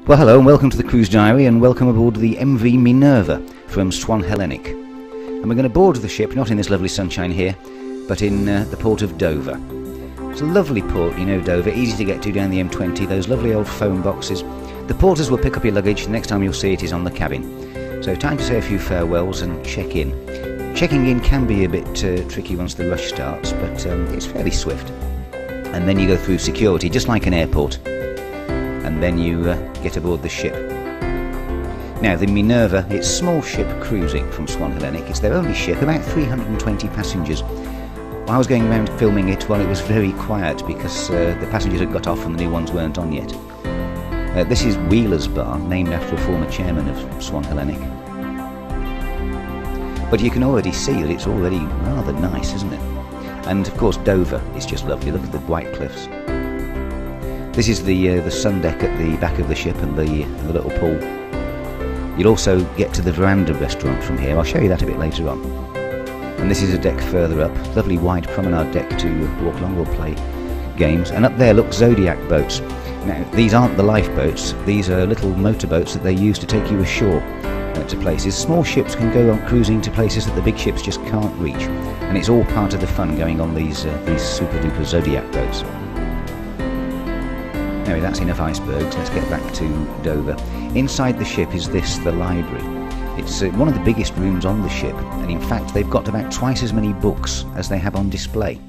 Well, hello and welcome to the Cruise Diary, and welcome aboard the MV Minerva from Swan Hellenic. And we're going to board the ship, not in this lovely sunshine here, but in the port of Dover. It's a lovely port, you know, Dover, easy to get to down the M20, those lovely old phone boxes. The porters will pick up your luggage, the next time you'll see it is on the cabin. So time to say a few farewells and check in. Checking in can be a bit tricky once the rush starts, but it's fairly swift. And then you go through security, just like an airport. And then you get aboard the ship. Now, the Minerva, it's a small ship cruising from Swan Hellenic. It's their only ship, about 320 passengers. Well, I was going around filming it while it was very quiet because the passengers had got off and the new ones weren't on yet. This is Wheeler's Bar, named after a former chairman of Swan Hellenic. But you can already see that it's already rather nice, isn't it? And of course Dover is just lovely. Look at the white cliffs. This is the sun deck at the back of the ship and the little pool. You'll also get to the Veranda restaurant from here. I'll show you that a bit later on. And this is a deck further up. Lovely wide promenade deck to walk along or play games. And up there, look, Zodiac boats. Now, these aren't the lifeboats. These are little motorboats that they use to take you ashore to places. Small ships can go on cruising to places that the big ships just can't reach. And it's all part of the fun going on these super duper Zodiac boats. Anyway, that's enough icebergs. Let's get back to Dover. Inside the ship is the library. It's one of the biggest rooms on the ship, and in fact they've got about twice as many books as they have on display.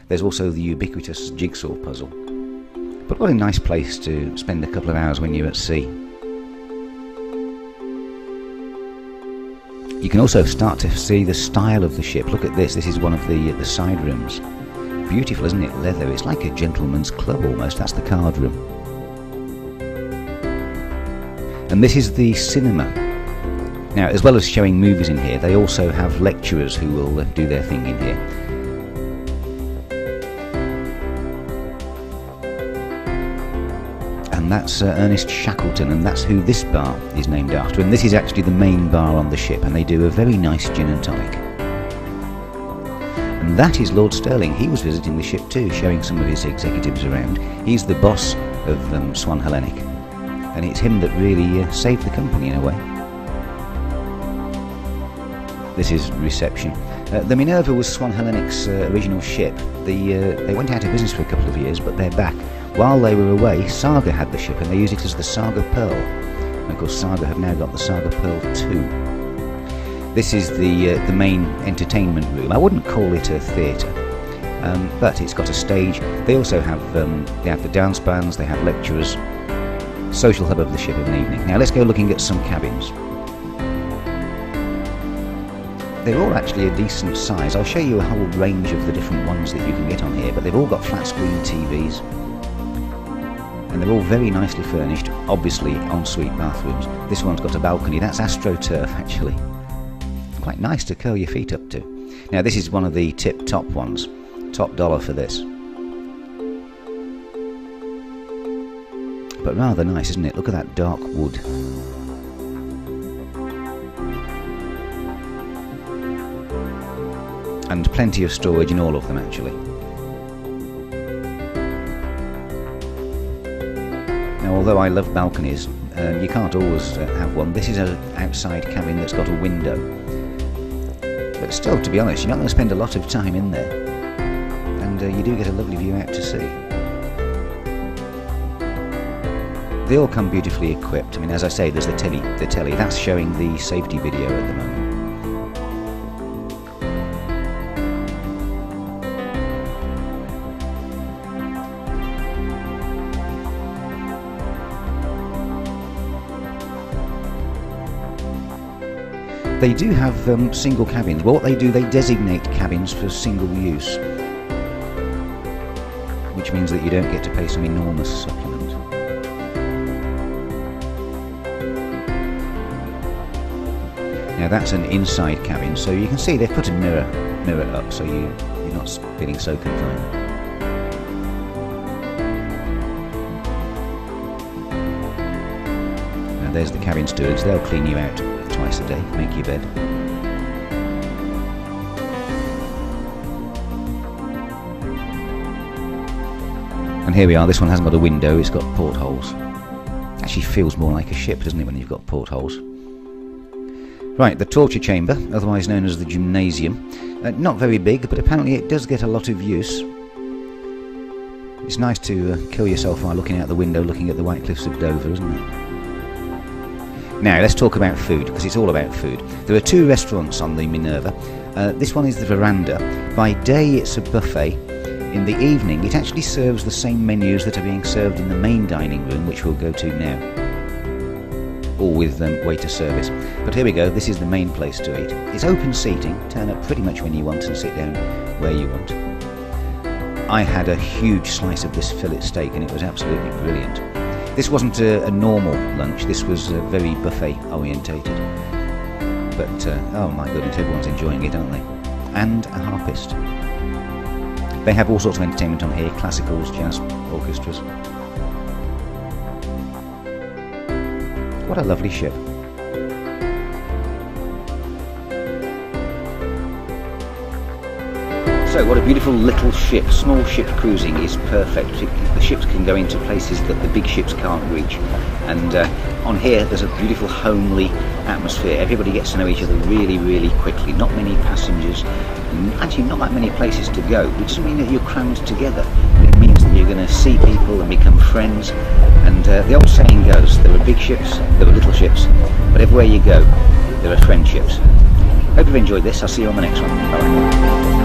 There's also the ubiquitous jigsaw puzzle. But what a nice place to spend a couple of hours when you're at sea. You can also start to see the style of the ship. Look at this. This is one of the side rooms. Beautiful, isn't it? Leather. It's like a gentleman's club almost. That's the card room. And this is the cinema. Now, as well as showing movies in here, they also have lecturers who will do their thing in here. And that's Ernest Shackleton, and that's who this bar is named after. And this is actually the main bar on the ship, and they do a very nice gin and tonic. And that is Lord Stirling. He was visiting the ship too, showing some of his executives around. He's the boss of Swan Hellenic, and it's him that really saved the company in a way. This is reception. The Minerva was Swan Hellenic's original ship. They went out of business for a couple of years, but they're back. While they were away, Saga had the ship, and they used it as the Saga Pearl. And of course Saga have now got the Saga Pearl 2. This is the main entertainment room. I wouldn't call it a theatre, but it's got a stage. They also have the dance bands, they have lecturers, social hub of the ship of an evening. Now let's go looking at some cabins. They're all actually a decent size. I'll show you a whole range of the different ones that you can get on here, but they've all got flat screen TVs. And they're all very nicely furnished, obviously ensuite bathrooms. This one's got a balcony. That's AstroTurf actually. Quite nice to curl your feet up to. Now this is one of the tip-top ones. Top dollar for this. But rather nice, isn't it? Look at that dark wood. And plenty of storage in all of them actually. Now although I love balconies, you can't always have one. This is an outside cabin that's got a window. But still, to be honest, you're not going to spend a lot of time in there. And you do get a lovely view out to sea. They all come beautifully equipped. I mean, as I say, there's the telly. That's showing the safety video at the moment. They do have single cabins. Well, what they do, they designate cabins for single use, which means that you don't get to pay some enormous supplement. Now that's an inside cabin, so you can see they've put a mirror up, so you're not feeling so confined. Now there's the cabin stewards. They'll clean you out twice a day, make your bed. And here we are. This one hasn't got a window, it's got portholes. Actually feels more like a ship, doesn't it, when you've got portholes. Right, the torture chamber, otherwise known as the gymnasium. Not very big, but apparently it does get a lot of use. It's nice to kill yourself while looking out the window, looking at the White Cliffs of Dover, isn't it? Now, let's talk about food, because it's all about food. There are 2 restaurants on the Minerva. This one is the Veranda. By day, it's a buffet. In the evening, it actually serves the same menus that are being served in the main dining room, which we'll go to now. All with waiter service. But here we go, this is the main place to eat. It's open seating, turn up pretty much when you want and sit down where you want. I had a huge slice of this fillet steak and it was absolutely brilliant. This wasn't a normal lunch, this was very buffet orientated. But, oh my goodness, everyone's enjoying it, aren't they? And a harpist. They have all sorts of entertainment on here, classicals, jazz, orchestras. What a lovely ship. So what a beautiful little ship. Small ship cruising is perfect. The ships can go into places that the big ships can't reach. And on here there's a beautiful homely atmosphere. Everybody gets to know each other really, really quickly. Not many passengers, actually not that many places to go, which doesn't mean that you're crammed together. It means that you're going to see people and become friends. And the old saying goes, there are big ships, there are little ships, but everywhere you go, there are friendships. Hope you've enjoyed this. I'll see you on the next one. Bye.